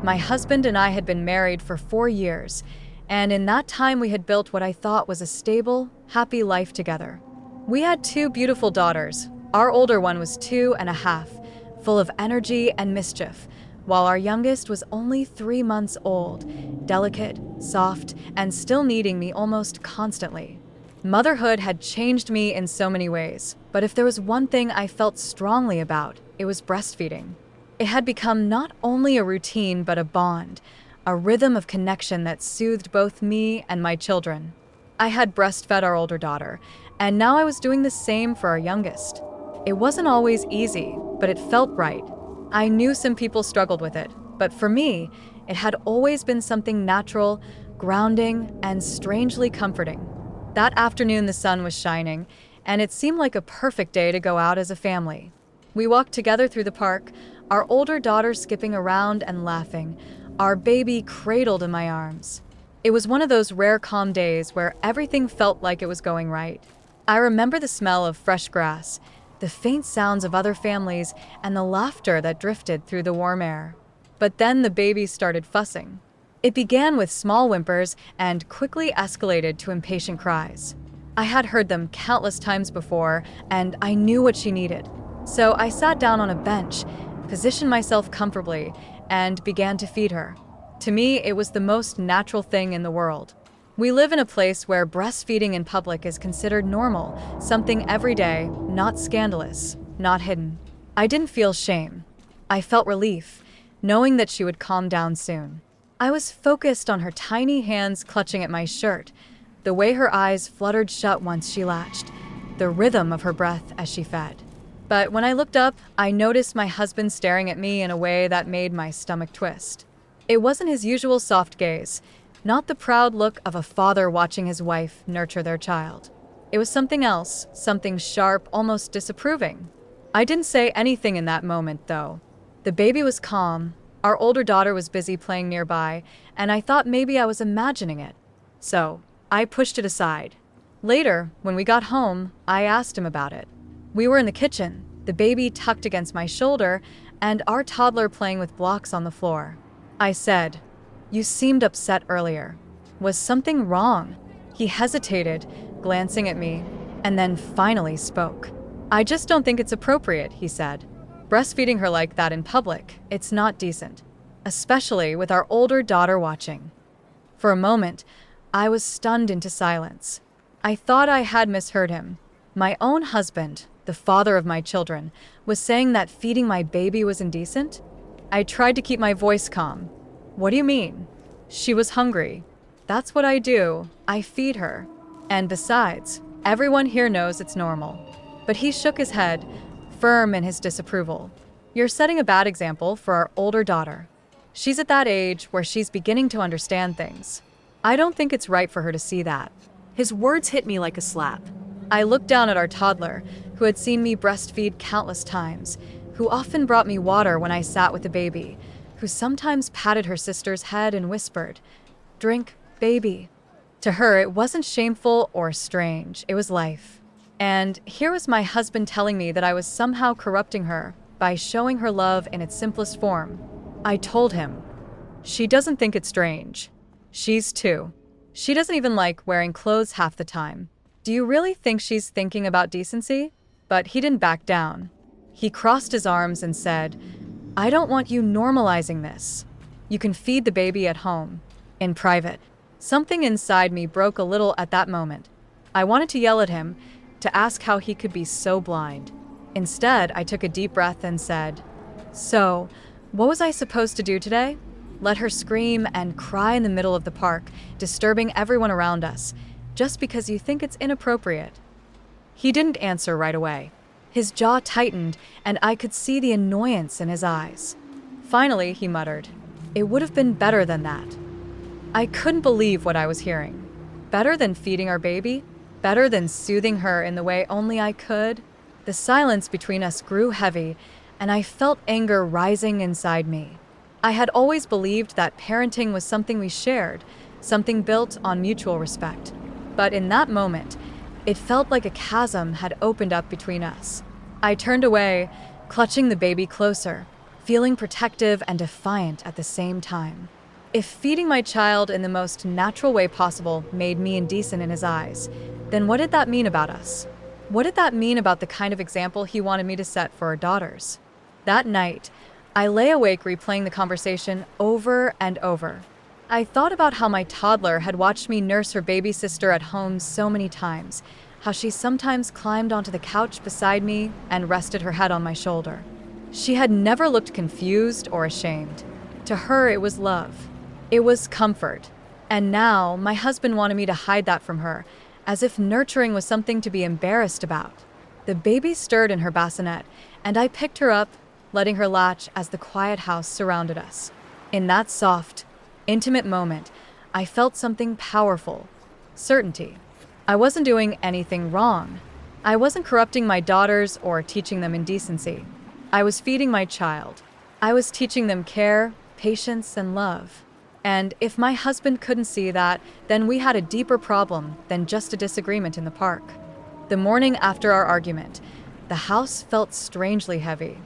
My husband and I had been married for 4 years, and in that time we had built what I thought was a stable, happy life together. We had two beautiful daughters. Our older one was 2.5, full of energy and mischief, while our youngest was only 3 months old, delicate, soft, and still needing me almost constantly. Motherhood had changed me in so many ways, but if there was one thing I felt strongly about, it was breastfeeding. It had become not only a routine but a bond, a rhythm of connection that soothed both me and my children. I had breastfed our older daughter, and now I was doing the same for our youngest. It wasn't always easy, but it felt right. I knew some people struggled with it, but for me, it had always been something natural, grounding, and strangely comforting. That afternoon the sun was shining, and it seemed like a perfect day to go out as a family. We walked together through the park, our older daughter skipping around and laughing, our baby cradled in my arms. It was one of those rare calm days where everything felt like it was going right. I remember the smell of fresh grass, the faint sounds of other families, and the laughter that drifted through the warm air. But then the baby started fussing. It began with small whimpers and quickly escalated to impatient cries. I had heard them countless times before, and I knew what she needed. So I sat down on a bench, positioned myself comfortably, and began to feed her. To me, it was the most natural thing in the world. We live in a place where breastfeeding in public is considered normal, something every day, not scandalous, not hidden. I didn't feel shame. I felt relief, knowing that she would calm down soon. I was focused on her tiny hands clutching at my shirt, the way her eyes fluttered shut once she latched, the rhythm of her breath as she fed. But when I looked up, I noticed my husband staring at me in a way that made my stomach twist. It wasn't his usual soft gaze, not the proud look of a father watching his wife nurture their child. It was something else, something sharp, almost disapproving. I didn't say anything in that moment, though. The baby was calm, our older daughter was busy playing nearby, and I thought maybe I was imagining it. So, I pushed it aside. Later, when we got home, I asked him about it. We were in the kitchen, the baby tucked against my shoulder, and our toddler playing with blocks on the floor. I said, "You seemed upset earlier. Was something wrong?" He hesitated, glancing at me, and then finally spoke. "I just don't think it's appropriate," he said. "Breastfeeding her like that in public, it's not decent. Especially with our older daughter watching." For a moment, I was stunned into silence. I thought I had misheard him. My own husband, the father of my children, was saying that feeding my baby was indecent? I tried to keep my voice calm. "What do you mean?" "She was hungry. That's what I do. I feed her. And besides, everyone here knows it's normal." But he shook his head, firm in his disapproval. "You're setting a bad example for our older daughter. She's at that age where she's beginning to understand things. I don't think it's right for her to see that." His words hit me like a slap. I looked down at our toddler, who had seen me breastfeed countless times, who often brought me water when I sat with the baby, who sometimes patted her sister's head and whispered, "Drink, baby." To her, it wasn't shameful or strange, it was life. And here was my husband telling me that I was somehow corrupting her by showing her love in its simplest form. I told him, "She doesn't think it's strange. She's 2. She doesn't even like wearing clothes half the time. Do you really think she's thinking about decency?" But he didn't back down. He crossed his arms and said, "I don't want you normalizing this. You can feed the baby at home, in private." Something inside me broke a little at that moment. I wanted to yell at him, to ask how he could be so blind. Instead, I took a deep breath and said, "So, what was I supposed to do today? Let her scream and cry in the middle of the park, disturbing everyone around us, just because you think it's inappropriate?" He didn't answer right away. His jaw tightened, and I could see the annoyance in his eyes. Finally, he muttered, "It would have been better than that." I couldn't believe what I was hearing. Better than feeding our baby? Better than soothing her in the way only I could? The silence between us grew heavy, and I felt anger rising inside me. I had always believed that parenting was something we shared, something built on mutual respect. But in that moment, it felt like a chasm had opened up between us. I turned away, clutching the baby closer, feeling protective and defiant at the same time. If feeding my child in the most natural way possible made me indecent in his eyes, then what did that mean about us? What did that mean about the kind of example he wanted me to set for our daughters? That night, I lay awake replaying the conversation over and over. I thought about how my toddler had watched me nurse her baby sister at home so many times, how she sometimes climbed onto the couch beside me and rested her head on my shoulder. She had never looked confused or ashamed. To her, it was love. It was comfort. And now, my husband wanted me to hide that from her, as if nurturing was something to be embarrassed about. The baby stirred in her bassinet, and I picked her up, letting her latch as the quiet house surrounded us. In that soft, intimate moment, I felt something powerful. Certainty. I wasn't doing anything wrong. I wasn't corrupting my daughters or teaching them indecency. I was feeding my child. I was teaching them care, patience, and love. And if my husband couldn't see that, then we had a deeper problem than just a disagreement in the park. The morning after our argument, the house felt strangely heavy.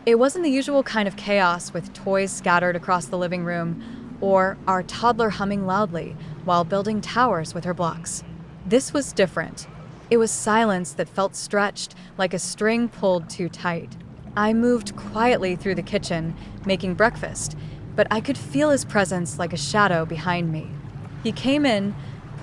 It wasn't the usual kind of chaos with toys scattered across the living room or our toddler humming loudly while building towers with her blocks. This was different. It was silence that felt stretched like a string pulled too tight. I moved quietly through the kitchen, making breakfast, but I could feel his presence like a shadow behind me. He came in,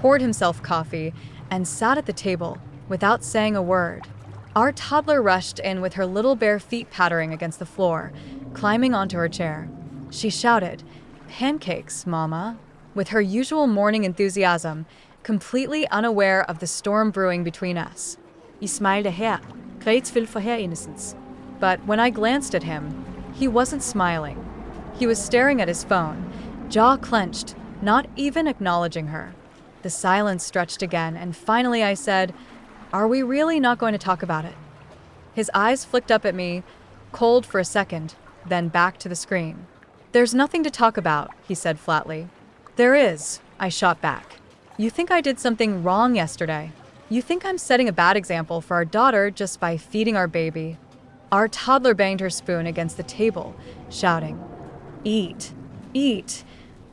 poured himself coffee, and sat at the table without saying a word. Our toddler rushed in with her little bare feet pattering against the floor, climbing onto her chair. She shouted, "Pancakes, Mama," with her usual morning enthusiasm, completely unaware of the storm brewing between us. I smilede her. Grætsvild for her, Innocence. But when I glanced at him, he wasn't smiling. He was staring at his phone, jaw clenched, not even acknowledging her. The silence stretched again, and finally I said, "Are we really not going to talk about it?" His eyes flicked up at me, cold for a second, then back to the screen. "There's nothing to talk about," he said flatly. "There is," I shot back. "You think I did something wrong yesterday? You think I'm setting a bad example for our daughter just by feeding our baby?" Our toddler banged her spoon against the table, shouting, "Eat, eat,"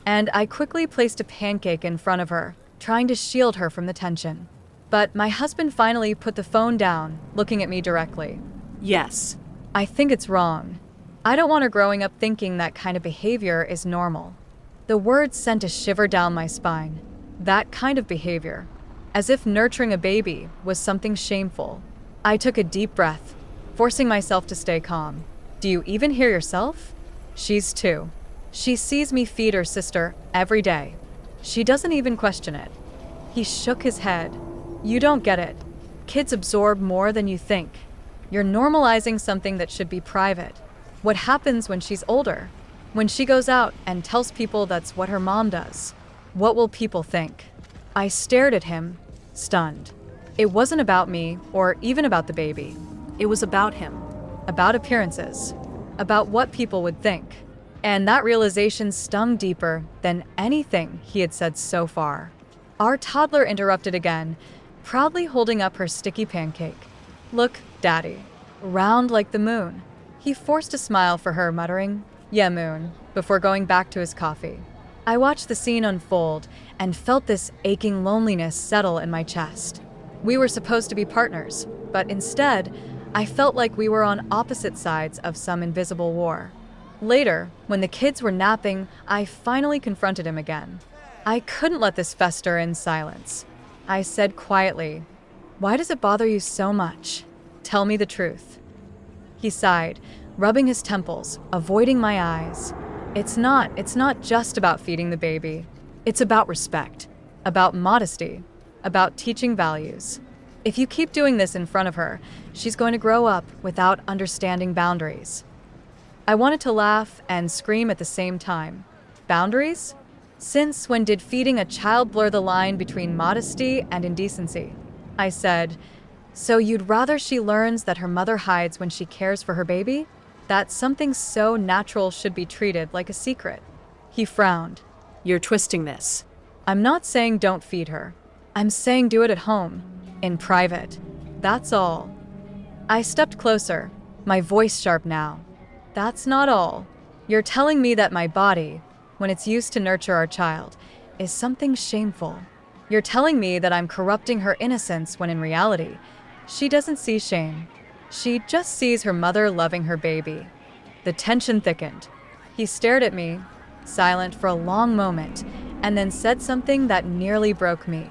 and I quickly placed a pancake in front of her, trying to shield her from the tension. But my husband finally put the phone down, looking at me directly. Yes. "I think it's wrong. I don't want her growing up thinking that kind of behavior is normal." The words sent a shiver down my spine. That kind of behavior. As if nurturing a baby was something shameful. I took a deep breath, forcing myself to stay calm. "Do you even hear yourself? She's 2. She sees me feed her sister every day. She doesn't even question it." He shook his head. "You don't get it. Kids absorb more than you think. You're normalizing something that should be private. What happens when she's older? When she goes out and tells people that's what her mom does? What will people think?" I stared at him, stunned. It wasn't about me or even about the baby. It was about him. About appearances. About what people would think. And that realization stung deeper than anything he had said so far. Our toddler interrupted again, proudly holding up her sticky pancake. "Look, Daddy. Round like the moon." He forced a smile for her, muttering, "Yeah, moon," before going back to his coffee. I watched the scene unfold and felt this aching loneliness settle in my chest. We were supposed to be partners, but instead, I felt like we were on opposite sides of some invisible war. Later, when the kids were napping, I finally confronted him again. I couldn't let this fester in silence. I said quietly, "Why does it bother you so much? Tell me the truth." He sighed, rubbing his temples, avoiding my eyes. It's not just about feeding the baby. It's about respect, about modesty, about teaching values. If you keep doing this in front of her, she's going to grow up without understanding boundaries." I wanted to laugh and scream at the same time. Boundaries? Since when did feeding a child blur the line between modesty and indecency? I said, "So you'd rather she learns that her mother hides when she cares for her baby? That something so natural should be treated like a secret?" He frowned. "You're twisting this." "I'm not saying don't feed her. I'm saying do it at home, in private. That's all." I stepped closer, my voice sharp now. That's not all. You're telling me that my body, when it's used to nurture our child, is something shameful. You're telling me that I'm corrupting her innocence when in reality, she doesn't see shame. She just sees her mother loving her baby. The tension thickened. He stared at me, silent for a long moment, and then said something that nearly broke me.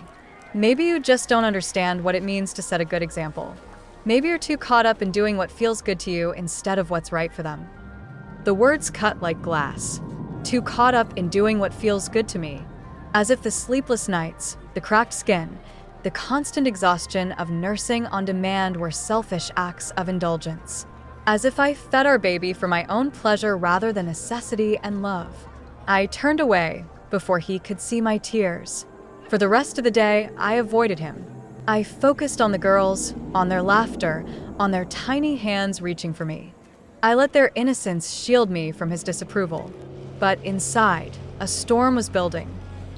Maybe you just don't understand what it means to set a good example. Maybe you're too caught up in doing what feels good to you instead of what's right for them. The words cut like glass. Too caught up in doing what feels good to me. As if the sleepless nights, the cracked skin, the constant exhaustion of nursing on demand were selfish acts of indulgence. As if I fed our baby for my own pleasure rather than necessity and love. I turned away before he could see my tears. For the rest of the day, I avoided him. I focused on the girls, on their laughter, on their tiny hands reaching for me. I let their innocence shield me from his disapproval. But inside, a storm was building.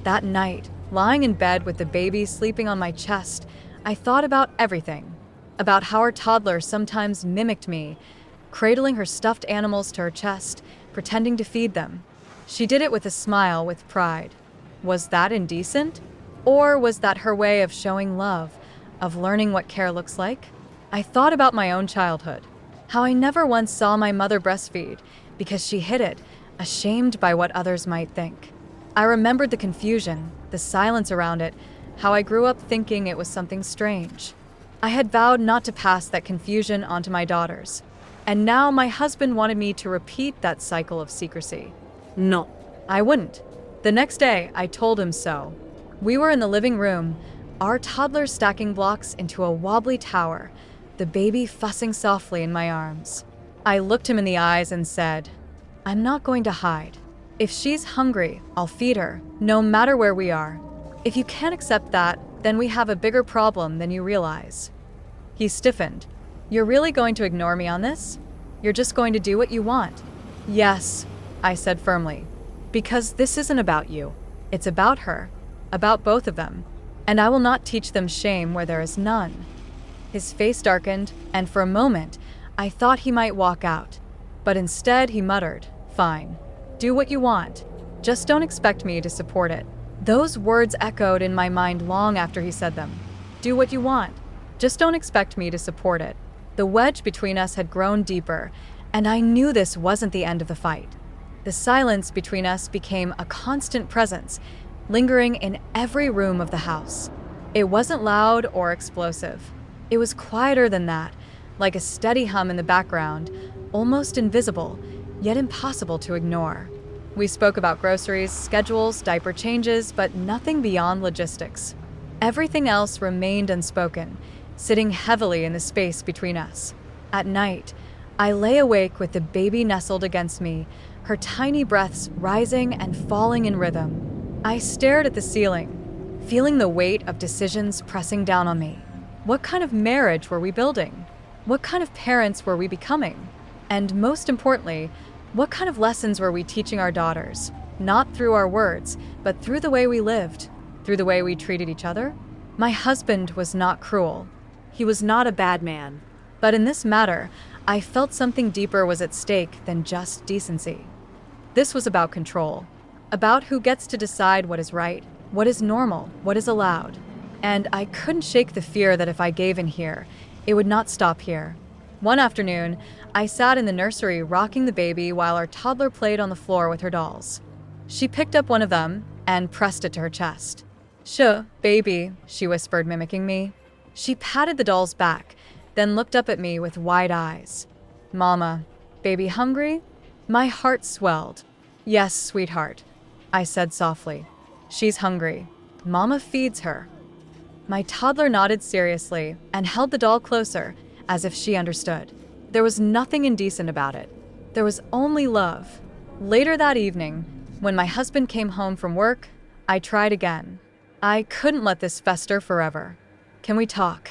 That night, lying in bed with the baby sleeping on my chest, I thought about everything. About how our toddler sometimes mimicked me, cradling her stuffed animals to her chest, pretending to feed them. She did it with a smile, with pride. Was that indecent? Or was that her way of showing love, of learning what care looks like? I thought about my own childhood, how I never once saw my mother breastfeed because she hid it, ashamed by what others might think. I remembered the confusion, the silence around it, how I grew up thinking it was something strange. I had vowed not to pass that confusion onto my daughters, and now my husband wanted me to repeat that cycle of secrecy. No. I wouldn't. The next day, I told him so. We were in the living room, our toddler stacking blocks into a wobbly tower, the baby fussing softly in my arms. I looked him in the eyes and said, I'm not going to hide. If she's hungry, I'll feed her, no matter where we are. If you can't accept that, then we have a bigger problem than you realize. He stiffened. You're really going to ignore me on this? You're just going to do what you want? Yes, I said firmly. Because this isn't about you. It's about her. About both of them. And I will not teach them shame where there is none. His face darkened, and for a moment, I thought he might walk out. But instead, he muttered, Fine. Do what you want. Just don't expect me to support it. Those words echoed in my mind long after he said them. Do what you want. Just don't expect me to support it. The wedge between us had grown deeper, and I knew this wasn't the end of the fight. The silence between us became a constant presence, lingering in every room of the house. It wasn't loud or explosive. It was quieter than that, like a steady hum in the background, almost invisible, yet impossible to ignore. We spoke about groceries, schedules, diaper changes, but nothing beyond logistics. Everything else remained unspoken, sitting heavily in the space between us. At night, I lay awake with the baby nestled against me, her tiny breaths rising and falling in rhythm. I stared at the ceiling, feeling the weight of decisions pressing down on me. What kind of marriage were we building? What kind of parents were we becoming? And most importantly, what kind of lessons were we teaching our daughters? Not through our words, but through the way we lived, through the way we treated each other? My husband was not cruel. He was not a bad man. But in this matter, I felt something deeper was at stake than just decency. This was about control, about who gets to decide what is right, what is normal, what is allowed. And I couldn't shake the fear that if I gave in here, it would not stop here. One afternoon, I sat in the nursery rocking the baby while our toddler played on the floor with her dolls. She picked up one of them and pressed it to her chest. "Shh, baby," she whispered, mimicking me. She patted the doll's back, then looked up at me with wide eyes. "Mama, baby hungry?" My heart swelled. "Yes, sweetheart," I said softly. "She's hungry. Mama feeds her." My toddler nodded seriously and held the doll closer, as if she understood. There was nothing indecent about it. There was only love. Later that evening, when my husband came home from work, I tried again. I couldn't let this fester forever. "Can we talk?"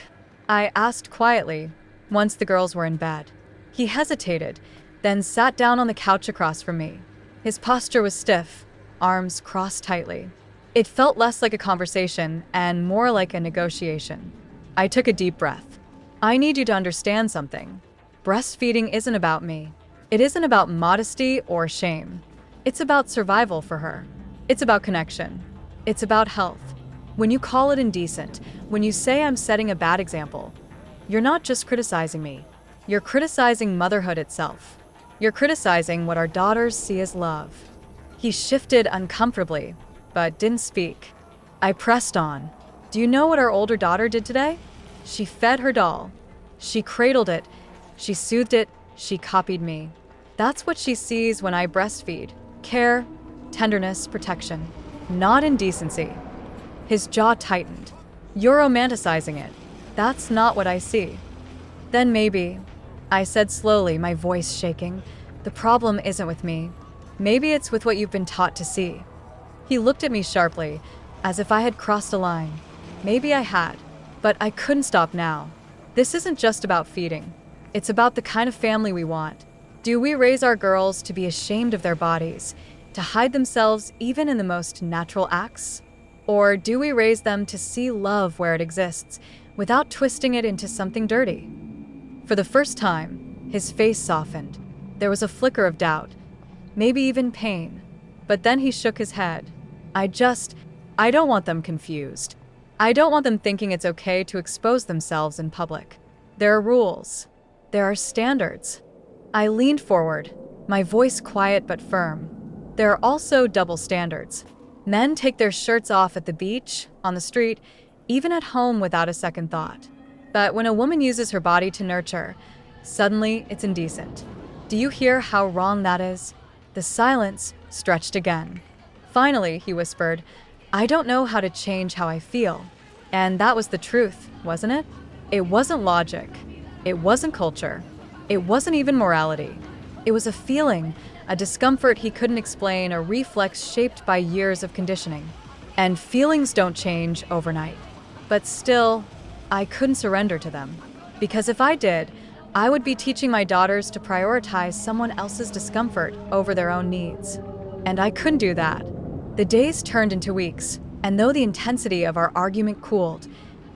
I asked quietly, once the girls were in bed. He hesitated, then sat down on the couch across from me. His posture was stiff, arms crossed tightly. It felt less like a conversation and more like a negotiation. I took a deep breath. "I need you to understand something. Breastfeeding isn't about me. It isn't about modesty or shame. It's about survival for her. It's about connection. It's about health. When you call it indecent, when you say I'm setting a bad example, you're not just criticizing me. You're criticizing motherhood itself. You're criticizing what our daughters see as love. He shifted uncomfortably, but didn't speak. I pressed on. Do you know what our older daughter did today? She fed her doll. She cradled it. She soothed it. She copied me. That's what she sees when I breastfeed. Care, tenderness, protection. Not indecency. His jaw tightened. You're romanticizing it. That's not what I see. Then maybe, I said slowly, my voice shaking, the problem isn't with me. Maybe it's with what you've been taught to see. He looked at me sharply, as if I had crossed a line. Maybe I had, but I couldn't stop now. This isn't just about feeding. It's about the kind of family we want. Do we raise our girls to be ashamed of their bodies, to hide themselves even in the most natural acts? Or do we raise them to see love where it exists, without twisting it into something dirty? For the first time, his face softened. There was a flicker of doubt, maybe even pain. But then he shook his head. I don't want them confused. I don't want them thinking it's okay to expose themselves in public. There are rules. There are standards. I leaned forward, my voice quiet but firm. There are also double standards. Men take their shirts off at the beach, on the street, even at home without a second thought. But when a woman uses her body to nurture, suddenly it's indecent. Do you hear how wrong that is? The silence stretched again. Finally, he whispered, I don't know how to change how I feel. And that was the truth, wasn't it? It wasn't logic. It wasn't culture. It wasn't even morality. It was a feeling, a discomfort he couldn't explain, a reflex shaped by years of conditioning. And feelings don't change overnight. But still, I couldn't surrender to them. Because if I did, I would be teaching my daughters to prioritize someone else's discomfort over their own needs. And I couldn't do that. The days turned into weeks, and though the intensity of our argument cooled,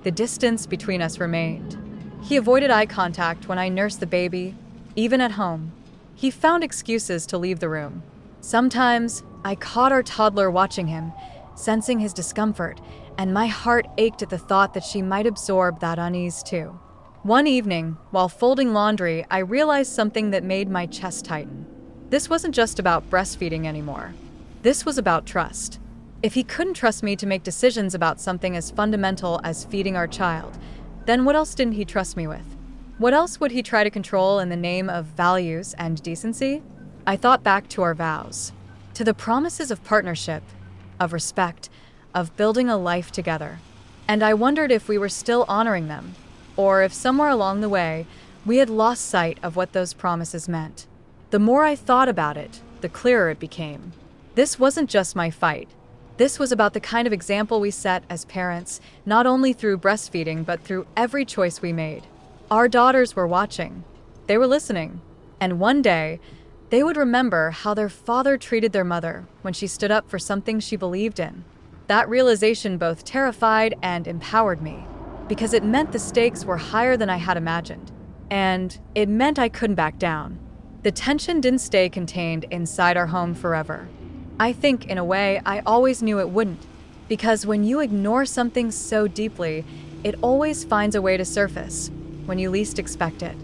the distance between us remained. He avoided eye contact when I nursed the baby, even at home. He found excuses to leave the room. Sometimes, I caught our toddler watching him, sensing his discomfort, and my heart ached at the thought that she might absorb that unease too. One evening, while folding laundry, I realized something that made my chest tighten. This wasn't just about breastfeeding anymore. This was about trust. If he couldn't trust me to make decisions about something as fundamental as feeding our child, then what else didn't he trust me with? What else would he try to control in the name of values and decency? I thought back to our vows, to the promises of partnership, of respect, of building a life together. And I wondered if we were still honoring them, or if somewhere along the way, we had lost sight of what those promises meant. The more I thought about it, the clearer it became. This wasn't just my fight. This was about the kind of example we set as parents, not only through breastfeeding, but through every choice we made. Our daughters were watching. They were listening. And one day, they would remember how their father treated their mother when she stood up for something she believed in. That realization both terrified and empowered me, because it meant the stakes were higher than I had imagined. And it meant I couldn't back down. The tension didn't stay contained inside our home forever. I think, in a way, I always knew it wouldn't, because when you ignore something so deeply, it always finds a way to surface, when you least expect it.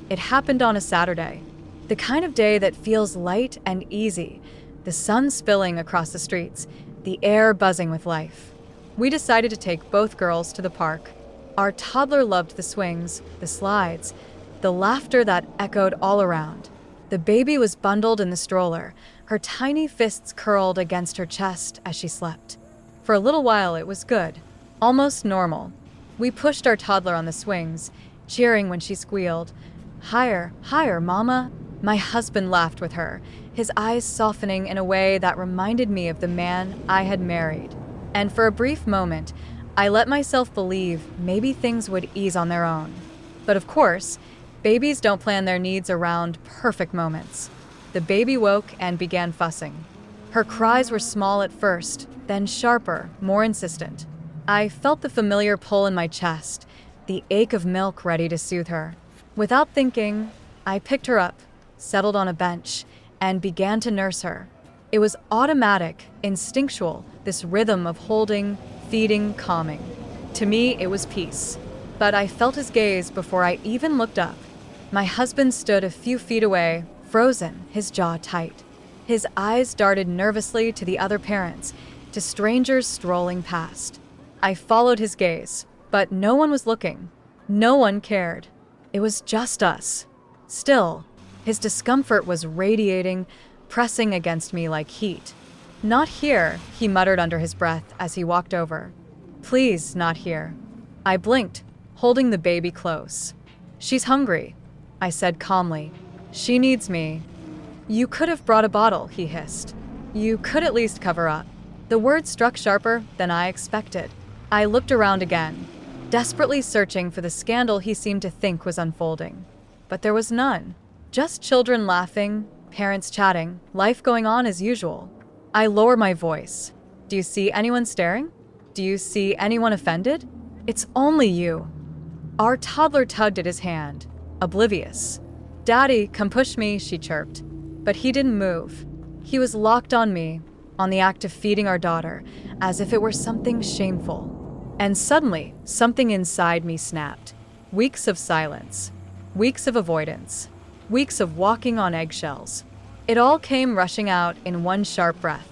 It happened on a Saturday, the kind of day that feels light and easy, the sun spilling across the streets, the air buzzing with life. We decided to take both girls to the park. Our toddler loved the swings, the slides, the laughter that echoed all around. The baby was bundled in the stroller, her tiny fists curled against her chest as she slept. For a little while it was good, almost normal. We pushed our toddler on the swings, cheering when she squealed, "Higher, higher, Mama." My husband laughed with her, his eyes softening in a way that reminded me of the man I had married. And for a brief moment, I let myself believe maybe things would ease on their own. But of course, babies don't plan their needs around perfect moments. The baby woke and began fussing. Her cries were small at first, then sharper, more insistent. I felt the familiar pull in my chest, the ache of milk ready to soothe her. Without thinking, I picked her up, settled on a bench, and began to nurse her. It was automatic, instinctual, this rhythm of holding, feeding, calming. To me, it was peace. But I felt his gaze before I even looked up. My husband stood a few feet away, frozen, his jaw tight. His eyes darted nervously to the other parents, to strangers strolling past. I followed his gaze, but no one was looking. No one cared. It was just us. Still, his discomfort was radiating, pressing against me like heat. "Not here," he muttered under his breath as he walked over. "Please, not here." I blinked, holding the baby close. "She's hungry," I said calmly. "She needs me." "You could have brought a bottle," he hissed. "You could at least cover up." The word struck sharper than I expected. I looked around again, desperately searching for the scandal he seemed to think was unfolding. But there was none. Just children laughing, parents chatting, life going on as usual. I lowered my voice. "Do you see anyone staring? Do you see anyone offended? It's only you." Our toddler tugged at his hand, oblivious. "Daddy, come push me," she chirped. But he didn't move. He was locked on me, on the act of feeding our daughter, as if it were something shameful. And suddenly, something inside me snapped. Weeks of silence. Weeks of avoidance. Weeks of walking on eggshells. It all came rushing out in one sharp breath.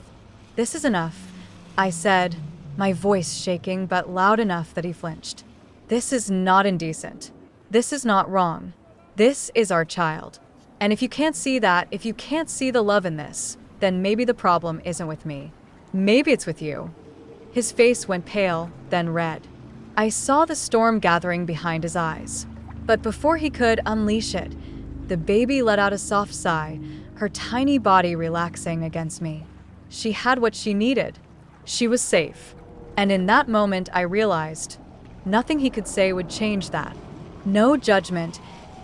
"This is enough," I said, my voice shaking but loud enough that he flinched. "This is not indecent. This is not wrong. This is our child. And if you can't see that, if you can't see the love in this, then maybe the problem isn't with me. Maybe it's with you." His face went pale, then red. I saw the storm gathering behind his eyes. But before he could unleash it, the baby let out a soft sigh, her tiny body relaxing against me. She had what she needed. She was safe. And in that moment, I realized nothing he could say would change that. No judgment,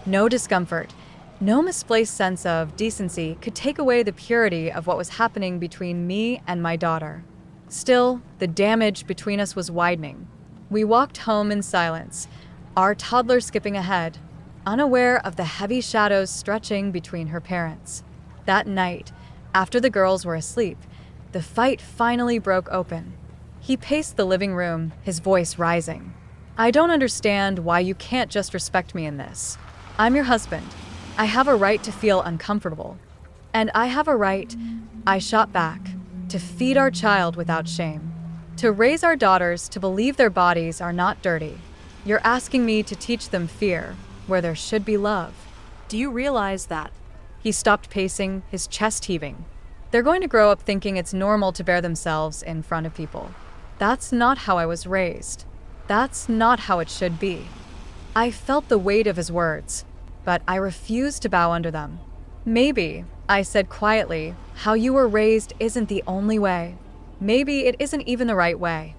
no discomfort, no misplaced sense of decency could take away the purity of what was happening between me and my daughter. Still, the damage between us was widening. We walked home in silence, our toddler skipping ahead, unaware of the heavy shadows stretching between her parents. That night, after the girls were asleep, the fight finally broke open. He paced the living room, his voice rising. "I don't understand why you can't just respect me in this. I'm your husband. I have a right to feel uncomfortable. And I have a right," I shot back, "to feed our child without shame. To raise our daughters to believe their bodies are not dirty. You're asking me to teach them fear, where there should be love." Do you realize that? He stopped pacing, his chest heaving. "They're going to grow up thinking it's normal to bear themselves in front of people. That's not how I was raised. That's not how it should be." I felt the weight of his words, but I refused to bow under them. "Maybe," I said quietly, "how you were raised isn't the only way. Maybe it isn't even the right way."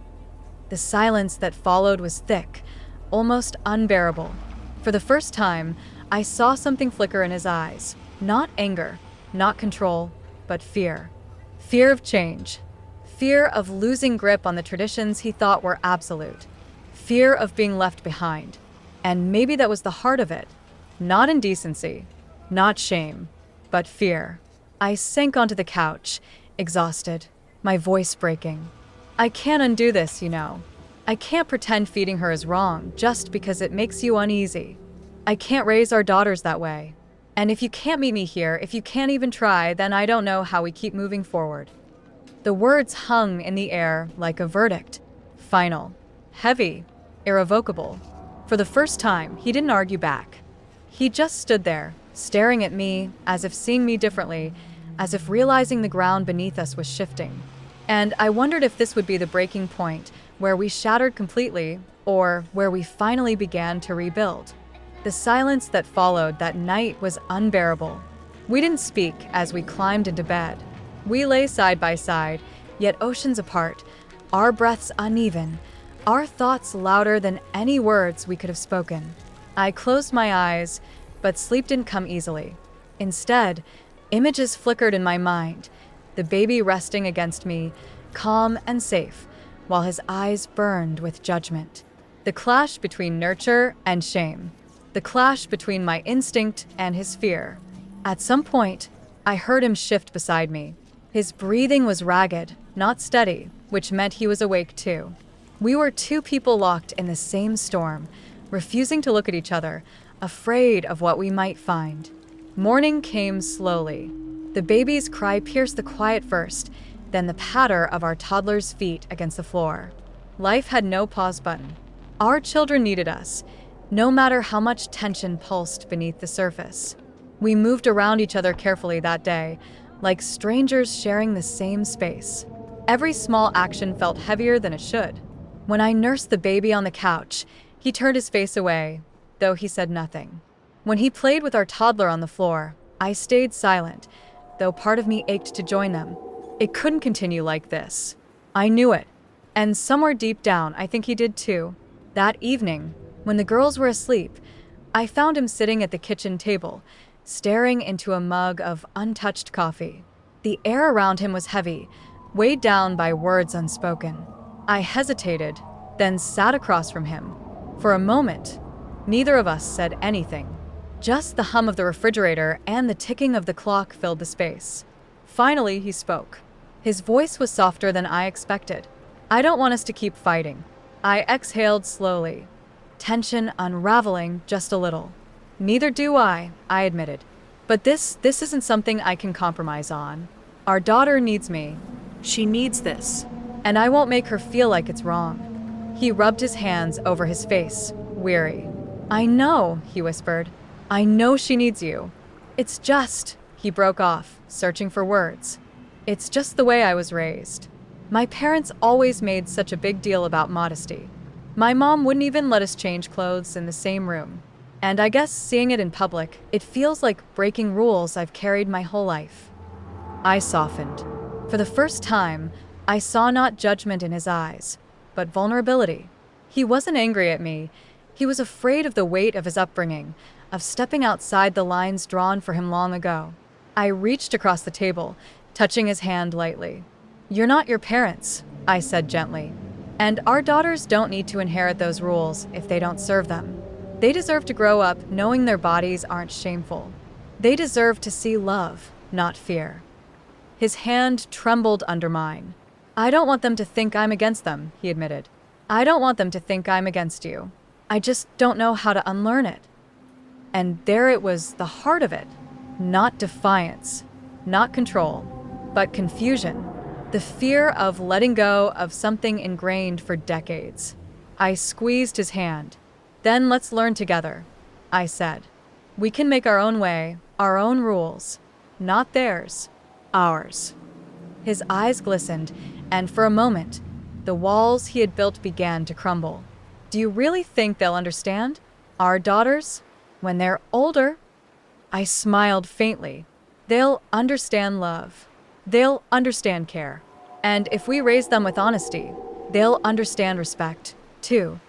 The silence that followed was thick, almost unbearable. For the first time, I saw something flicker in his eyes. Not anger, not control, but fear. Fear of change. Fear of losing grip on the traditions he thought were absolute. Fear of being left behind. And maybe that was the heart of it. Not indecency, not shame, but fear. I sank onto the couch, exhausted, my voice breaking. "I can't undo this, you know. I can't pretend feeding her is wrong just because it makes you uneasy. I can't raise our daughters that way. And if you can't meet me here, if you can't even try, then I don't know how we keep moving forward." The words hung in the air like a verdict. Final. Heavy. Irrevocable. For the first time, he didn't argue back. He just stood there, staring at me, as if seeing me differently, as if realizing the ground beneath us was shifting. And I wondered if this would be the breaking point, where we shattered completely, or where we finally began to rebuild. The silence that followed that night was unbearable. We didn't speak as we climbed into bed. We lay side by side, yet oceans apart, our breaths uneven, our thoughts louder than any words we could have spoken. I closed my eyes, but sleep didn't come easily. Instead, images flickered in my mind, the baby resting against me, calm and safe, while his eyes burned with judgment. The clash between nurture and shame. The clash between my instinct and his fear. At some point, I heard him shift beside me. His breathing was ragged, not steady, which meant he was awake too. We were two people locked in the same storm, refusing to look at each other, afraid of what we might find. Morning came slowly. The baby's cry pierced the quiet first, then the patter of our toddler's feet against the floor. Life had no pause button. Our children needed us, no matter how much tension pulsed beneath the surface. We moved around each other carefully that day, like strangers sharing the same space. Every small action felt heavier than it should. When I nursed the baby on the couch, he turned his face away, though he said nothing. When he played with our toddler on the floor, I stayed silent, though part of me ached to join them. It couldn't continue like this. I knew it. And somewhere deep down, I think he did too. That evening, when the girls were asleep, I found him sitting at the kitchen table, staring into a mug of untouched coffee. The air around him was heavy, weighed down by words unspoken. I hesitated, then sat across from him. For a moment, neither of us said anything. Just the hum of the refrigerator and the ticking of the clock filled the space. Finally, he spoke. His voice was softer than I expected. "I don't want us to keep fighting." I exhaled slowly, tension unraveling just a little. "Neither do I admitted. "But this isn't something I can compromise on. Our daughter needs me. She needs this. And I won't make her feel like it's wrong." He rubbed his hands over his face, weary. "I know," he whispered. "I know she needs you. It's just," he broke off, searching for words. "It's just the way I was raised. My parents always made such a big deal about modesty. My mom wouldn't even let us change clothes in the same room. And I guess seeing it in public, it feels like breaking rules I've carried my whole life." I softened. For the first time, I saw not judgment in his eyes, but vulnerability. He wasn't angry at me. He was afraid of the weight of his upbringing, of stepping outside the lines drawn for him long ago. I reached across the table, touching his hand lightly. "You're not your parents," I said gently. "And our daughters don't need to inherit those rules if they don't serve them. They deserve to grow up knowing their bodies aren't shameful. They deserve to see love, not fear." His hand trembled under mine. "I don't want them to think I'm against them," he admitted. "I don't want them to think I'm against you. I just don't know how to unlearn it." And there it was, the heart of it. Not defiance, not control, but confusion. The fear of letting go of something ingrained for decades. I squeezed his hand. "Then let's learn together," I said. "We can make our own way, our own rules. Not theirs, ours." His eyes glistened, and for a moment, the walls he had built began to crumble. "Do you really think they'll understand? Our daughters? When they're older?" I smiled faintly. "They'll understand love. They'll understand care. And if we raise them with honesty, they'll understand respect, too."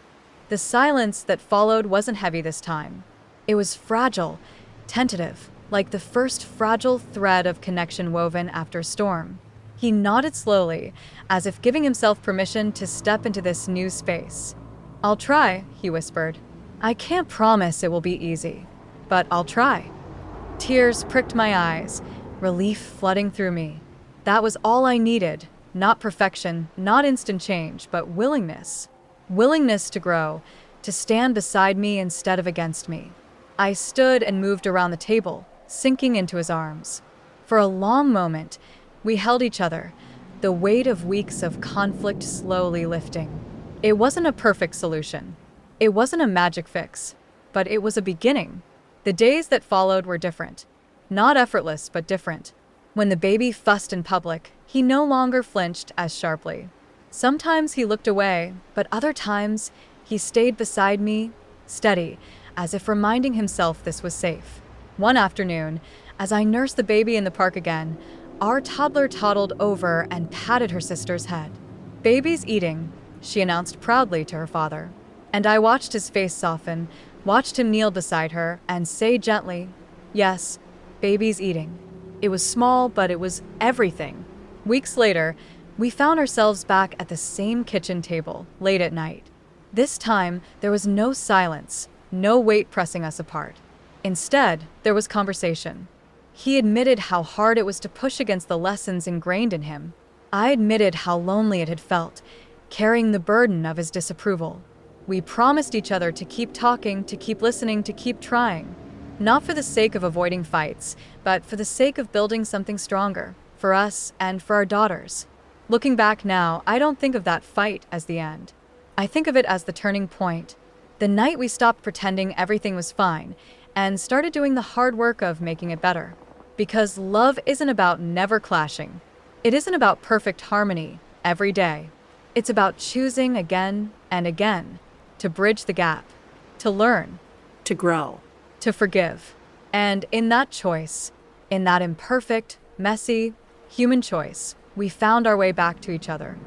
The silence that followed wasn't heavy this time. It was fragile, tentative, like the first fragile thread of connection woven after a storm. He nodded slowly, as if giving himself permission to step into this new space. "I'll try," he whispered. "I can't promise it will be easy, but I'll try." Tears pricked my eyes, relief flooding through me. That was all I needed. Not perfection, not instant change, but willingness. Willingness to grow, to stand beside me instead of against me. I stood and moved around the table, sinking into his arms. For a long moment, we held each other, the weight of weeks of conflict slowly lifting. It wasn't a perfect solution. It wasn't a magic fix, but it was a beginning. The days that followed were different. Not effortless, but different. When the baby fussed in public, he no longer flinched as sharply. Sometimes he looked away, but other times he stayed beside me, steady, as if reminding himself this was safe. One afternoon, as I nursed the baby in the park again, our toddler toddled over and patted her sister's head. "Baby's eating," she announced proudly to her father. And I watched his face soften, watched him kneel beside her and say gently, "Yes, baby's eating." It was small, but it was everything. Weeks later, we found ourselves back at the same kitchen table, late at night. This time, there was no silence, no weight pressing us apart. Instead, there was conversation. He admitted how hard it was to push against the lessons ingrained in him. I admitted how lonely it had felt, carrying the burden of his disapproval. We promised each other to keep talking, to keep listening, to keep trying. Not for the sake of avoiding fights, but for the sake of building something stronger, for us and for our daughters. Looking back now, I don't think of that fight as the end. I think of it as the turning point. The night we stopped pretending everything was fine and started doing the hard work of making it better. Because love isn't about never clashing. It isn't about perfect harmony every day. It's about choosing again and again to bridge the gap, to learn, To grow. to forgive. And in that choice, in that imperfect, messy, human choice, we found our way back to each other.